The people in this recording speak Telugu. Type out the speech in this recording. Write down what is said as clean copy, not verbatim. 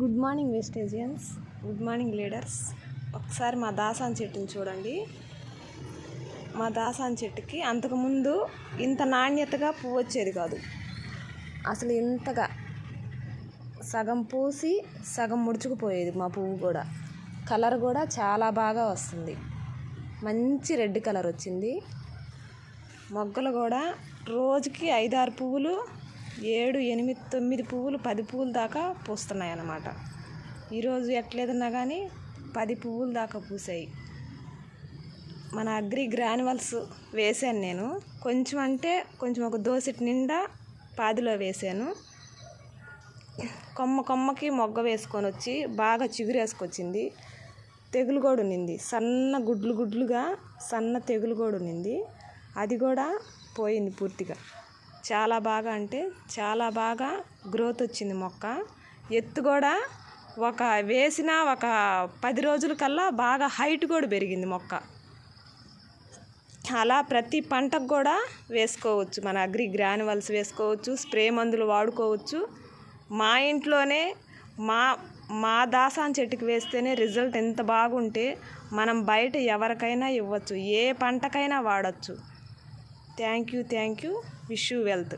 Good morning వెస్టేజియన్స్, good morning leaders. ఒకసారి మా దాసాన్ చెట్టుని చూడండి. మా దాసాన్ చెట్టుకి అంతకుముందు ఇంత నాణ్యతగా పువ్వు వచ్చేది కాదు. అసలు ఇంతగా సగం పూసి సగం ముడుచుకుపోయేది. మా పువ్వు కూడా కలర్ కూడా చాలా బాగా వస్తుంది. మంచి రెడ్ కలర్ వచ్చింది. మొగ్గలు కూడా రోజుకి 5-6 పువ్వులు, 7, 8, 9 పువ్వులు, 10 పువ్వుల దాకా పూస్తున్నాయి అన్నమాట. ఈరోజు ఎట్లేదన్నా కానీ 10 పువ్వుల దాకా పూసాయి. మన అగ్రి గ్రాన్యువల్స్ వేసాను నేను. కొంచెం అంటే కొంచెం ఒక దోసెట్ నిండా పాదిలో వేసాను. కొమ్మకి మొగ్గ వేసుకొని వచ్చి బాగా చిగురు వేసుకొచ్చింది. తెగులు కూడా ఉన్నింది. సన్న గుడ్లుగా సన్న తెగులు కూడా ఉన్నింది. అది కూడా పోయింది పూర్తిగా. చాలా బాగా అంటే చాలా బాగా గ్రోత్ వచ్చింది మొక్క. ఎత్తు కూడా వేసిన ఒక 10 రోజుల కల్లా బాగా హైట్ కూడా పెరిగింది మొక్క. అలా ప్రతి పంటకు కూడా వేసుకోవచ్చు. మన అగ్రి గ్రాన్యువల్స్ వేసుకోవచ్చు, స్ప్రే మందులు వాడుకోవచ్చు. మా ఇంట్లోనే మా దాసాన్ చెట్టుకి వేస్తేనే రిజల్ట్ ఎంత బాగుంటే మనం బయట ఎవరికైనా ఇవ్వచ్చు, ఏ పంటకైనా వాడచ్చు. Thank you. Wish you wealth.